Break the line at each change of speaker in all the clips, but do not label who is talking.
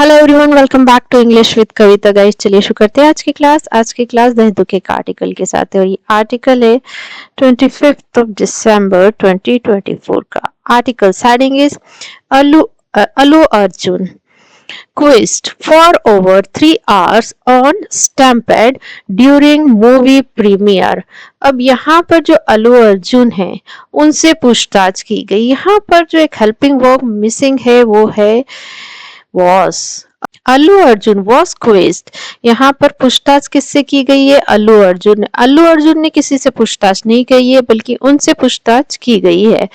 Hello everyone, welcome back to English with Kavita guys. चलिए शुरू करते हैं आज की क्लास दहदू के एक आर्टिकल के साथ है और ये आर्टिकल है 25 ऑफ दिसंबर 2024 का। Article heading is Allu Arjun quizzed for over 3 hours on Stampede during movie premiere। अब यहाँ पर जो अल्लू अर्जुन है उनसे पूछताछ की गई। यहाँ पर जो एक हेल्पिंग वर्ब मिसिंग है वो है was। Allu Arjun was quizzed. यहाँ पर पूछताछ किससे की गई है? अल्लू अर्जुन ने किसी से पूछताछ नहीं की है बल्कि उनसे पूछताछ की गई है।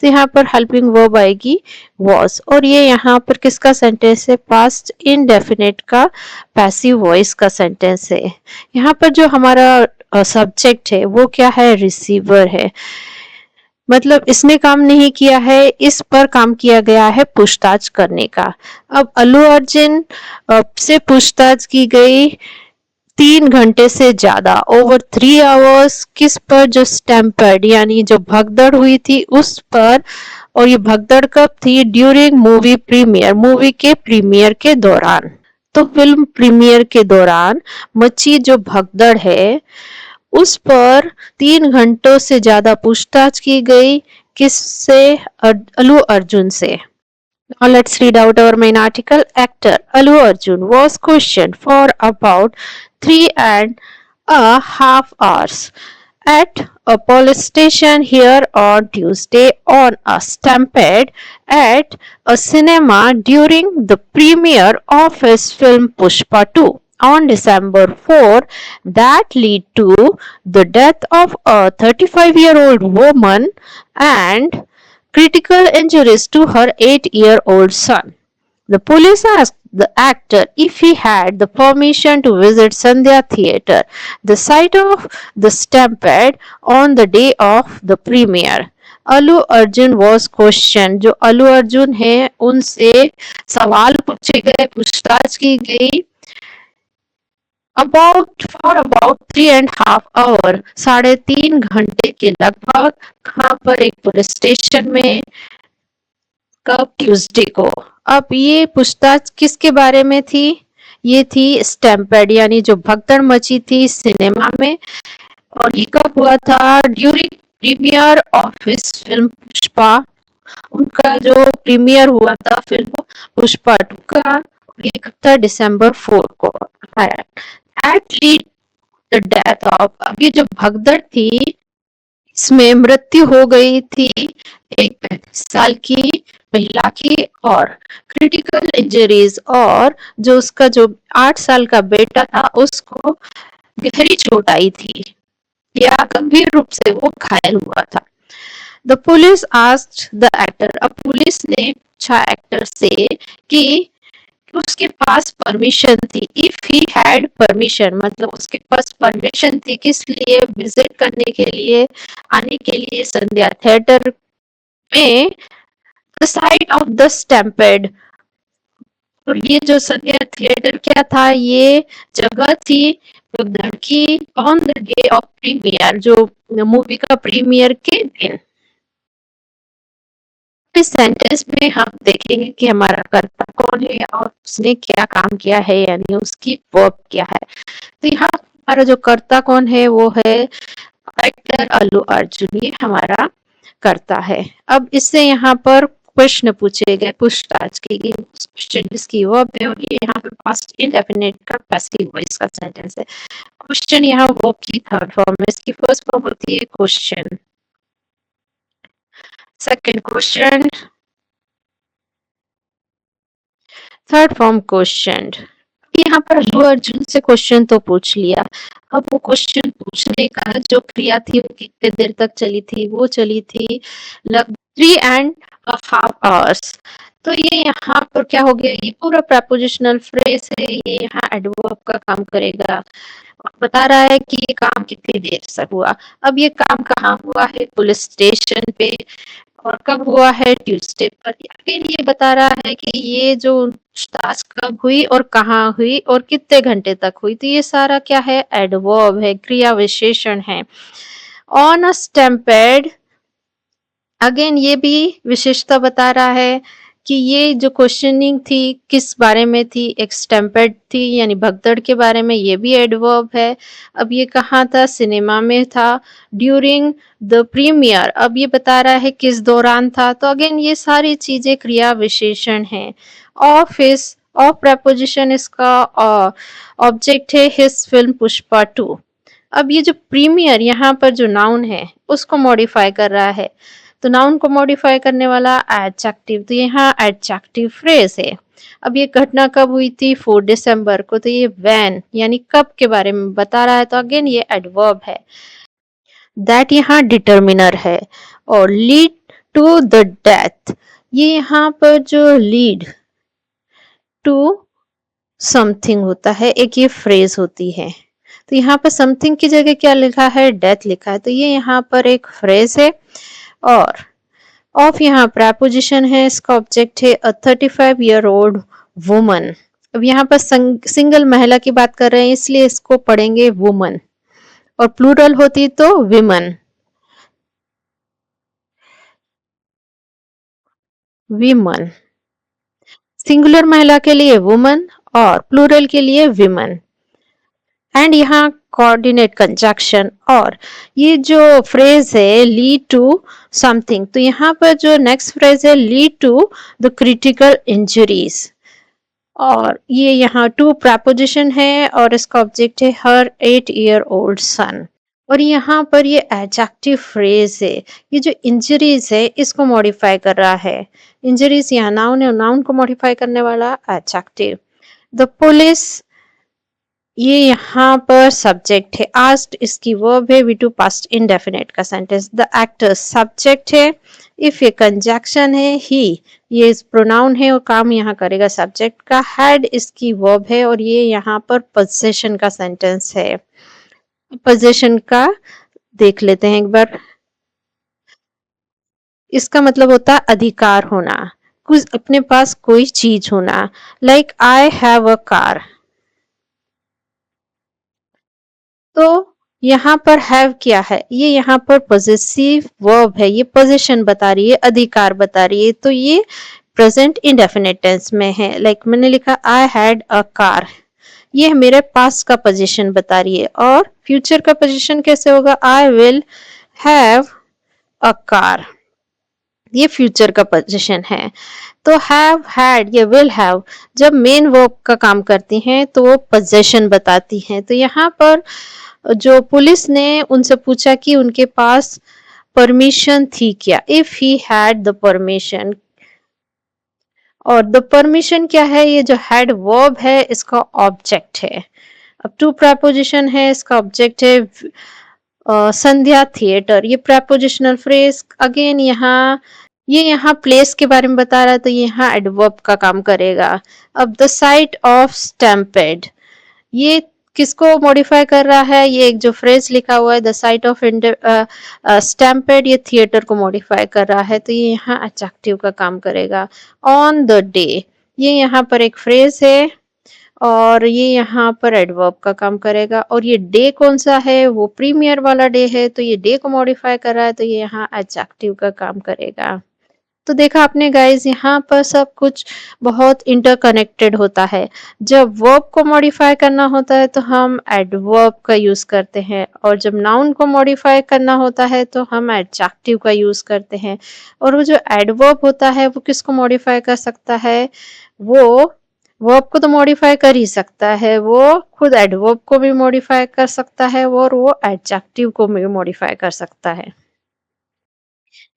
तो यहाँ पर हेल्पिंग वर्ब आएगी वॉज और ये यहाँ पर किसका सेंटेंस है? पास्ट इंडेफिनिट का पैसिव वॉइस का सेंटेंस है। यहाँ पर जो हमारा सब्जेक्ट है वो क्या है? रिसीवर है। मतलब इसने काम नहीं किया है, इस पर काम किया गया है पूछताछ करने का। अब अल्लू अर्जुन से पूछताछ की गई 3 घंटे से ज्यादा, ओवर 3 आवर्स। किस पर? जो स्टैम्पर्ड यानी जो भगदड़ हुई थी उस पर। और ये भगदड़ कब थी? ड्यूरिंग मूवी प्रीमियर, मूवी के प्रीमियर के दौरान। तो फिल्म प्रीमियर के दौरान मची जो भगदड़ है उस पर 3 घंटों से ज्यादा पूछताछ की गई। किससे? अल्लू अर्जुन से। Now let's read out our main article. Actor Allu Arjun was questioned for about 3.5 hours at a police station here on Tuesday on a stampede at a cinema during the premiere of his film Pushpa 2 on December 4 that led to the death of a 35-year-old woman and critical injuries to her 8-year-old son. The police asked the actor if he had the permission to visit Sandhya Theatre, the site of the stampede, on the day of the premiere. Allu Arjun was question, जो अल्लू अर्जुन है उनसे सवाल पूछे गए, पूछताछ की गई for about 3.5 our, 3.5 घंटे के लगभग। कहाँ पर? एक पुलिस स्टेशन में। कब? ट्यूसडे को। अब ये पूछताछ किसके बारे में थी? ये थी स्टैम्पेड यानी जो भगदड़ मची थी सिनेमा में। और ये कब हुआ था? During premiere of his film Pushpa. उनका जो प्रीमियर हुआ था फिल्म पुष्पा 2 का, ये कब था? December 4 को। At lead the death of, अब ये जो भगदड़ थी इसमें मृत्यु हो गई थी एक 35 साल की महिला की, और क्रिटिकल इंजरीज, और जो उसका जो 8 साल का बेटा था उसको गहरी चोट आई थी या गंभीर रूप से वो घायल हुआ था। The police asked the actor, अब पुलिस ने पूछा एक्टर से कि उसके पास परमिशन थी। इफ ही हैड परमिशन, मतलब उसके पास परमिशन थी किस लिए? विजिट करने के लिए, आने के लिए संध्या थिएटर में, the site of the stampede. और ये जो संध्या थिएटर क्या था? ये जगह थी भगदड़ की, on the day of premiere, जो मूवी का प्रीमियर के दिन। इस सेंटेंस में हम देखेंगे कि हमारा कर्ता कौन है और उसने क्या काम किया है, यानी उसकी वर्ब क्या है। तो यहाँ हमारा जो कर्ता कौन है वो है एक्टर अल्लू अर्जुन, ये हमारा कर्ता है। अब इससे यहाँ पर प्रश्न पूछे गए, पूछताछ की गई, क्वेश्चन जिसकी वर्ब है और ये यहाँ पे पास्ट इंडेफिनिट का पैसिव वॉइस का सेंटेंस है। क्वेश्चन यहाँ वर्ब की थर्ड फॉर्म है, इसकी फर्स्ट फॉर्म होती है question. Second question, third form question. यहाँ पर अल्लू अर्जुन से क्वेश्चन तो पूछ लिया, अब वो क्वेश्चन पूछने का जो क्रिया थी वो कितने देर तक चली थी? वो चली थी लगभग 3.5 आवर्स। तो ये यहाँ पर क्या हो गया? ये पूरा प्रपोजिशनल फ्रेज है, ये यहाँ एडवर्ब का काम करेगा। बता रहा है कि ये काम कितनी देर से हुआ। अब ये काम कहाँ हुआ है? पुलिस स्टेशन पे। और कब हुआ है? ट्यूसडे पर। फिर ये बता रहा है कि ये जो पूछताछ कब हुई और कहाँ हुई और कितने घंटे तक हुई। तो ये सारा क्या है? एडवर्ब है, क्रिया विशेषण है। ऑन अ स्टैम्पेड, अगेन ये भी विशेषता बता रहा है कि ये जो क्वेश्चनिंग थी किस बारे में थी, एक्सटेम्पेड थी यानी भगदड़ के बारे में, ये भी एडवर्ब है। अब ये कहाँ था, सिनेमा में था, ड्यूरिंग द प्रीमियर, अब ये बता रहा है किस दौरान था, तो अगेन ये सारी चीजें क्रिया विशेषण हैं। ऑफिस ऑफ प्रपोजिशन इसका ऑब्जेक्ट है हिज फिल्म पुष्पा 2। अब ये जो प्रीमियर यहाँ पर जो नाउन है उसको मॉडिफाई कर रहा है, तो नाउन को मॉडिफाई करने वाला एडजेक्टिव, तो यहाँ एडजेक्टिव फ्रेज है। अब ये घटना कब हुई थी, 4 दिसंबर को, तो ये व्हेन यानी कब के बारे में बता रहा है, तो अगेन ये एडवर्ब है। दैट यहाँ डिटर्मिनर है। और लीड टू द डेथ, ये यहाँ पर जो लीड टू समथिंग होता है, एक ये फ्रेज होती है, तो यहाँ पर समथिंग की जगह क्या लिखा है, डेथ लिखा है, तो ये यहाँ पर एक फ्रेज है। और ऑफ यहाँ प्रपोजिशन है, इसका ऑब्जेक्ट है अ 35-year-old वुमन। अब यहाँ पर सिंगल महिला की बात कर रहे हैं इसलिए इसको पढ़ेंगे वुमन, और प्लूरल होती तो विमन, विमन। सिंगुलर महिला के लिए वुमन और प्लूरल के लिए विमन। एंड यहाँ कोऑर्डिनेट कंजक्शन, और ये जो फ्रेज है लीड टू समथिंग, तो यहाँ पर जो नेक्स्ट फ्रेज है lead to the critical injuries, और ये यहाँ टू प्रपोजिशन है और इसका ऑब्जेक्ट है हर 8-year-old सन। और यहाँ पर ये एडजेक्टिव फ्रेज है, ये जो इंजरीज है इसको मॉडिफाई कर रहा है। इंजरीज यहाँ नाउन है, नाउन को मॉडिफाई करने वाला एडजेक्टिव। द पुलिस, ये यहाँ पर सब्जेक्ट है, आस्क्ड इसकी वर्ब है, वी टू पास्ट इंडेफिनिट का सेंटेंस। द एक्टर सब्जेक्ट है, इफ ये कंजक्शन है, ही ये प्रोनाउन है और काम यहाँ करेगा सब्जेक्ट का। हैड इसकी वर्ब है और ये यहाँ पर पोजेशन का सेंटेंस है। पोजेशन का देख लेते हैं एक बार, इसका मतलब होता है अधिकार होना, कुछ अपने पास कोई चीज होना। Like I have a car, तो यहाँ पर हैव क्या है, ये यहाँ पर पॉजिटिव वर्ब है, ये पोजीशन बता रही है, अधिकार बता रही है, तो ये प्रेजेंट इंडेफिनिट टेंस में है। लाइक मैंने लिखा आई हैड अ कार, ये मेरे पास का पोजीशन बता रही है। और फ्यूचर का पोजीशन कैसे होगा, I will have a car, ये फ्यूचर का पोजीशन है। तो हैव, हैड, ये विल हैव जब मेन वर्ब का काम करती हैं तो वो पोजेशन बताती हैं। तो यहाँ पर जो पुलिस ने उनसे पूछा कि उनके पास परमिशन थी क्या, if he had the permission, और द परमिशन क्या है, ये जो हैड वर्ब है इसका ऑब्जेक्ट है। अब टू प्रपोजिशन है, इसका ऑब्जेक्ट है संध्या थिएटर, ये प्रपोजिशनल फ्रेज। अगेन यहाँ ये यहाँ प्लेस के बारे में बता रहा है, तो ये यहाँ एडवर्ब का काम करेगा। अब द साइट ऑफ स्टैम्पेड, ये किसको मॉडिफाई कर रहा है, ये एक जो फ्रेज लिखा हुआ है द साइट ऑफ स्टैम्पेड, ये थिएटर को मॉडिफाई कर रहा है, तो ये यहाँ एडजेक्टिव का काम करेगा। ऑन द डे, ये यहाँ पर एक फ्रेज है और ये यहाँ पर एडवर्ब का काम करेगा। और ये डे कौन सा है, वो प्रीमियर वाला डे है, तो ये डे को मॉडिफाई कर रहा है, तो ये यहाँ एडजेक्टिव का काम करेगा। तो देखा आपने गाइज, यहाँ पर सब कुछ बहुत इंटरकनेक्टेड होता है। जब वर्ब को मॉडिफाई करना होता है तो हम एडवर्ब का यूज करते हैं, और जब नाउन को मॉडिफाई करना होता है तो हम एडजेक्टिव का यूज करते हैं। और वो जो एडवर्ब होता है वो किसको मॉडिफाई कर सकता है, वो वर्ब को तो मॉडिफाई कर ही सकता है, वो खुद एडवर्ब को भी मॉडिफाई कर सकता है और वो एडजेक्टिव को भी मॉडिफाई कर सकता है।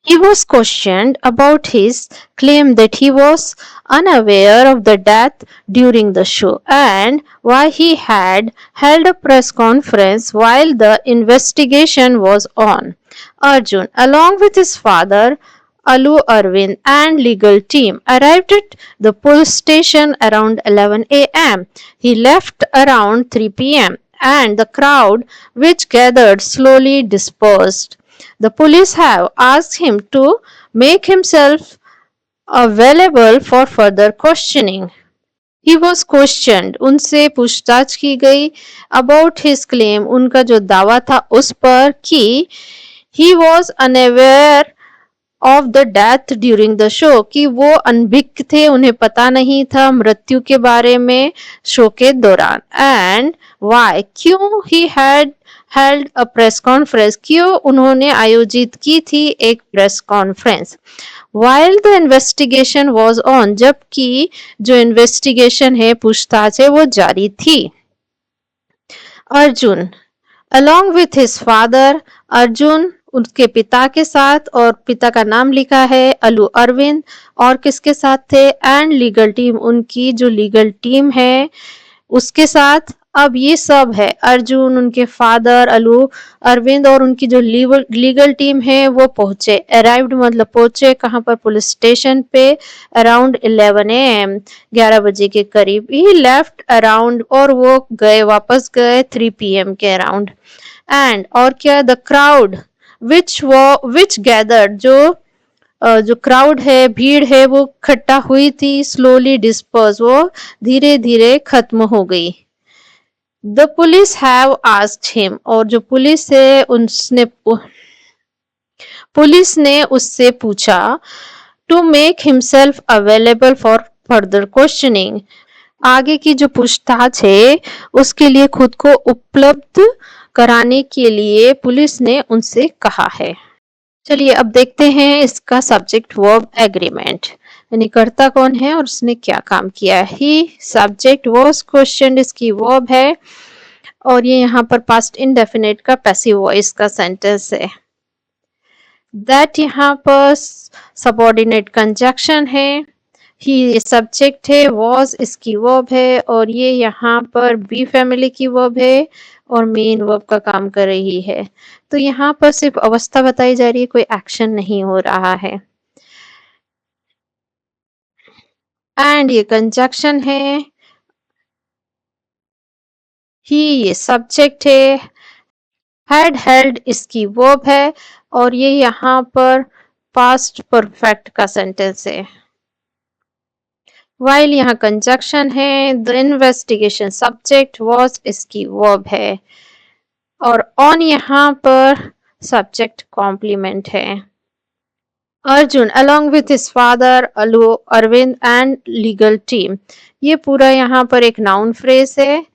He was questioned about his claim that he was unaware of the death during the show and why he had held a press conference while the investigation was on. Arjun, along with his father, Alu Arvind and legal team arrived at the police station around 11 a.m. He left around 3 p.m. and the crowd which gathered slowly dispersed. The police have asked him to make himself available for further questioning. He was questioned, उनसे पूछताछ की गई, about his claim, उनका जो दावा था उस पर कि he was unaware of the death during the show, कि वो अनभिज्ञ थे, उन्हें पता नहीं था मृत्यु के बारे में शो के दौरान. एंड वाई, क्यों he had held a press conference, क्यों उन्होंने आयोजित की थी एक press conference. While the investigation was on, जबकि जो इन्वेस्टिगेशन है, पूछताछ है, वो जारी थी. Arjun along with his father, Arjun उसके पिता के साथ, और पिता का नाम लिखा है अलू अरविंद, और किसके साथ थे, एंड लीगल टीम, उनकी जो लीगल टीम है उसके साथ. अब ये सब है अर्जुन, उनके फादर अलू अरविंद और उनकी जो लीगल टीम है वो पहुंचे. अराइव्ड मतलब पहुंचे कहाँ पर, पुलिस स्टेशन पे अराउंड 11 AM, 11 बजे के करीब. ही लेफ्ट अराउंड, और वो गए, वापस गए 3 PM के अराउंड. एंड और क्या, द क्राउड विच गैदर्ड, जो क्राउड है, भीड़ है, वो इकट्ठा हुई थी. स्लोली डिस्पर्स, वो धीरे धीरे खत्म हो गई. The police have asked him, और जो पुलिस ने उससे पूछा, to make himself available for further questioning, आगे की जो पूछताछ है उसके लिए खुद को उपलब्ध कराने के लिए पुलिस ने उनसे कहा है. चलिए अब देखते हैं इसका सब्जेक्ट वर्ब एग्रीमेंट, यानी कर्ता कौन है और उसने क्या काम किया. ही सब्जेक्ट वॉज क्वेश्चन, इसकी वर्ब है, और ये यहाँ पर पास्ट इंडेफिनिट का पैसिव वॉइस का सेंटेंस है. दैट यहाँ पर सबऑर्डिनेट कंजक्शन है. ही सब्जेक्ट है, वॉज इसकी वर्ब है, और ये यहाँ पर बी फैमिली की वर्ब है और मेन वर्ब का काम कर रही है. तो यहाँ पर सिर्फ अवस्था बताई जा रही है, कोई एक्शन नहीं हो रहा है. एंड ये कंजक्शन है. ही ये सब्जेक्ट है. हैड हेल्ड इसकी वर्ब है, और ये यहाँ पर पास्ट परफेक्ट का सेंटेंस है. वाइल यहाँ कंजक्शन है. द इन्वेस्टिगेशन सब्जेक्ट वॉज इसकी वर्ब है, और ऑन यहाँ पर सब्जेक्ट कॉम्प्लीमेंट है. Arjun along with his father अलू अरविंद एंड लीगल टीम, ये पूरा यहाँ पर एक नाउन फ्रेज है,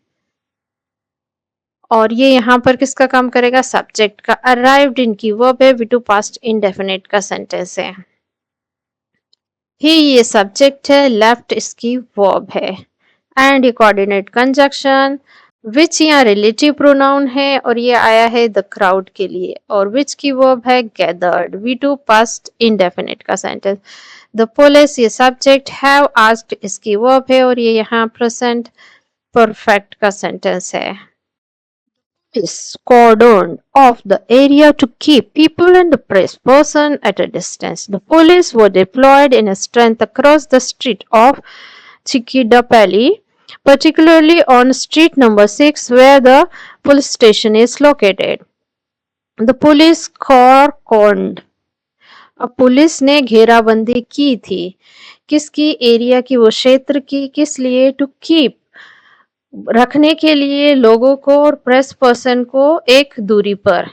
और ये यहाँ पर किसका काम करेगा, सब्जेक्ट का. अराइव्ड इनकी वर्ब है, वी टू पास्ट इंडेफिनिट का सेंटेंस है. ही ये सब्जेक्ट है, लेफ्ट इसकी वर्ब है. एंड ये कोऑर्डिनेट कंजक्शन. विच यहाँ रिलेटिव प्रोनाउन है, और ये आया है द क्राउड के लिए, और विच की वर्ब है gathered, V two past indefinite का सेंटेंस. द पुलिस ये सब्जेक्ट, हैव आस्क्ड इसकी वर्ब है, और ये यहाँ प्रेजेंट परफेक्ट का सेंटेंस है. Is cordoned off the area to keep people and the press person at a distance. The police were deployed in a strength across the street of Chikidapalli, particularly on street number 6 where the police station is located. The police cordoned. अब police ने घेराबंदी की थी, किसकी, area की, वो क्षेत्र की, किस लिए, टू कीप रखने के लिए लोगों को और प्रेस पर्सन को एक दूरी पर.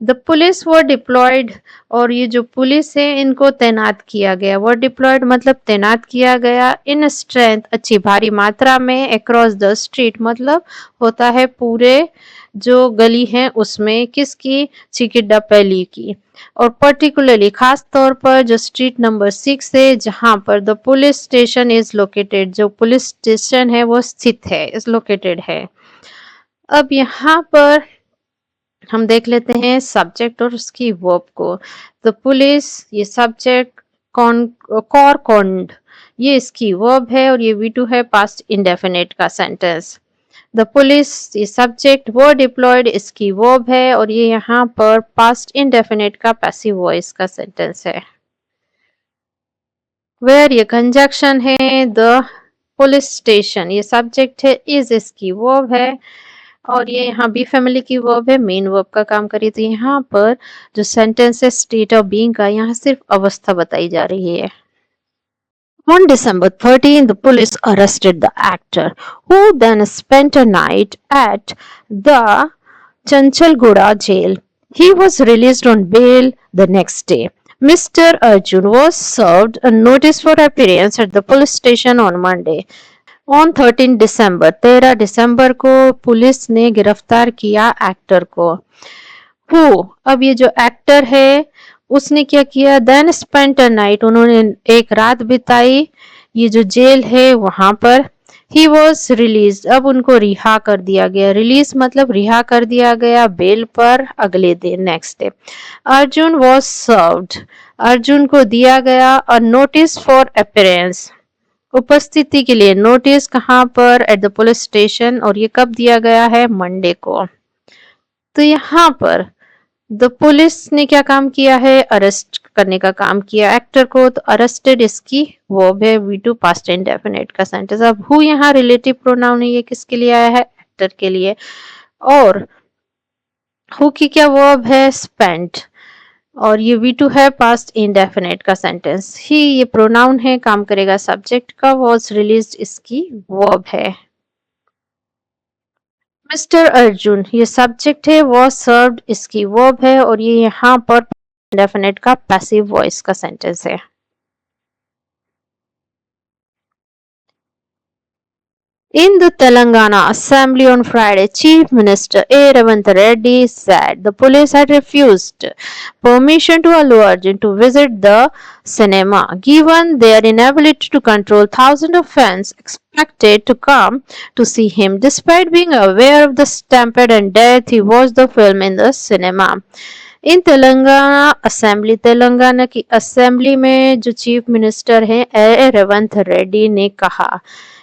द पुलिस वर डिप्लॉयड, और ये जो पुलिस है इनको तैनात किया गया. वर डिप्लॉयड मतलब तैनात किया गया. इन स्ट्रेंथ अच्छी भारी मात्रा में. अक्रॉस द स्ट्रीट मतलब होता है पूरे जो गली है उसमें, किसकी, चिकिडापल्ली की. और पर्टिकुलरली खास तौर पर जो स्ट्रीट नंबर 6 है जहां पर the police station is located, जो पुलिस स्टेशन है वो स्थित है, इज लोकेटेड है. अब यहाँ पर हम देख लेते हैं सब्जेक्ट और उसकी वर्ब को. द पुलिस ये सब्जेक्ट, कॉर्कोंड ये इसकी वर्ब है, और ये V2 है, पास्ट इंडेफिनिट का सेंटेंस. द पुलिस ये सब्जेक्ट, वर डिप्लॉयड इसकी वर्ब है, और ये यहाँ पर पास्ट इंडेफिनिट का पैसिव वॉइस का सेंटेंस है. वेयर ये कंजक्शन है. द पुलिस स्टेशन ये सब्जेक्ट है, इज इसकी वर्ब है, और ये यहाँ बी फैमिली की वर्ब है, मेन वर्ब का काम करी. तो यहाँ पर जो सेंटेंस है स्टेट ऑफ बीइंग का, यहाँ सिर्फ अवस्था बताई जा रही है. On December 13, the police arrested the actor, who then spent a night at the Chanchalgoda jail. He was released on bail the next day. Mr. Arjun was served a notice for appearance at the police station on Monday. On 13 दिसंबर 13 दिसंबर को police ने गिरफ्तार किया actor को। Who अब ये जो actor है उसने क्या किया, देन स्पेंट अ नाइट, उन्होंने एक रात बिताई ये जो जेल है वहां पर। ही वॉज रिलीज, अब उनको रिहा कर दिया गया, रिलीज मतलब रिहा कर दिया गया बेल पर अगले दिन, next day. Arjun was served, Arjun को दिया गया अ नोटिस फॉर अपीयरेंस, उपस्थिति के लिए नोटिस, कहां पर, एट द पुलिस स्टेशन, और ये कब दिया गया है, मंडे को। तो यहाँ पर द पुलिस ने क्या काम किया है, अरेस्ट करने का काम किया एक्टर को, तो अरेस्टेड इसकी वर्ब है V2 पास्ट इंडेफिनिट का सेंटेंस। अब हु यहाँ रिलेटिव प्रोनाउन है, ये किसके लिए आया है, एक्टर के लिए। और हु की क्या वर्ब है, स्पेंट, और ये V2 है पास्ट इंडेफिनिट का सेंटेंस। ही ये प्रोनाउन है, काम करेगा सब्जेक्ट का, वॉज रिलीज्ड इसकी वर्ब है। मिस्टर अर्जुन ये सब्जेक्ट है, वॉज सर्व्ड इसकी वर्ब है, और ये यहाँ पर इंडेफिनिट का पैसिव वॉइस का सेंटेंस है। In the Telangana Assembly on Friday, Chief Minister A. Ravant Reddy said the police had refused permission to Allu Arjun to visit the cinema, given their inability to control thousands of fans expected to come to see him. Despite being aware of the stampede and death, he watched the film in the cinema. In Telangana assembly, Telangana की assembly में जो chief minister हैं ए रेवंत रेड्डी ने कहा,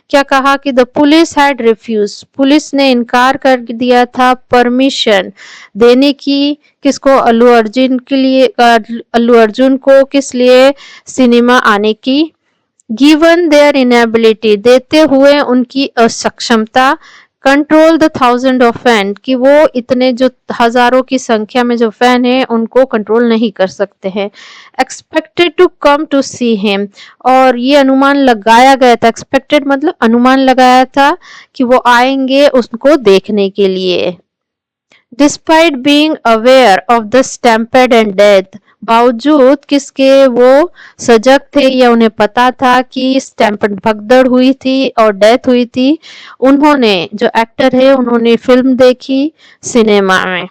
क्या कहा कि the police had refuse, police ने इनकार कर दिया था परमिशन देने की, किसको, अल्लू अर्जुन के लिए, अल्लू अर्जुन को किस लिए, सिनेमा आने की। गिवन देयर इनएबिलिटी, देते हुए उनकी असक्षमता, control the thousand of fan, कि वो इतने जो हजारों की संख्या में जो फैन है उनको कंट्रोल नहीं कर सकते हैं। Expected to come to see him, और ये अनुमान लगाया गया था, एक्सपेक्टेड मतलब अनुमान लगाया था कि वो आएंगे उसको देखने के लिए। Despite being aware of the stampede and death, बावजूद किसके, वो सजग थे या उन्हें पता था कि स्टैम्पेड भगदड़ हुई थी और डेथ हुई थी, उन्होंने, जो एक्टर है उन्होंने फिल्म देखी सिनेमा में।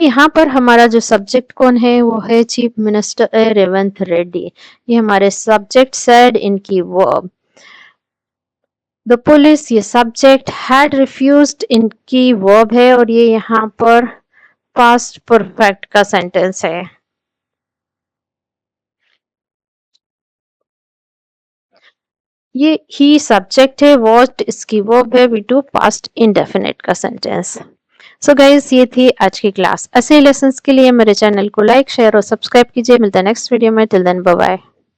यहाँ पर हमारा जो सब्जेक्ट कौन है, वो है चीफ मिनिस्टर रेवंत रेड्डी, ये हमारे सब्जेक्ट सेड इनकी वर्ब। द पुलिस ये सब्जेक्ट, हैड रिफ्यूज्ड इनकी वर्ब है, और ये यहाँ पर पास्ट परफेक्ट का सेंटेंस है। ये ही सब्जेक्ट है, वॉच्ड इसकी वर्ब है, V2 पास्ट इंडेफिनिट का सेंटेंस। सो गाइस ये थी आज की क्लास। ऐसे लेसन्स के लिए मेरे चैनल को लाइक, शेयर और सब्सक्राइब कीजिए। मिलता है नेक्स्ट वीडियो में, टिल देन बाय बाय।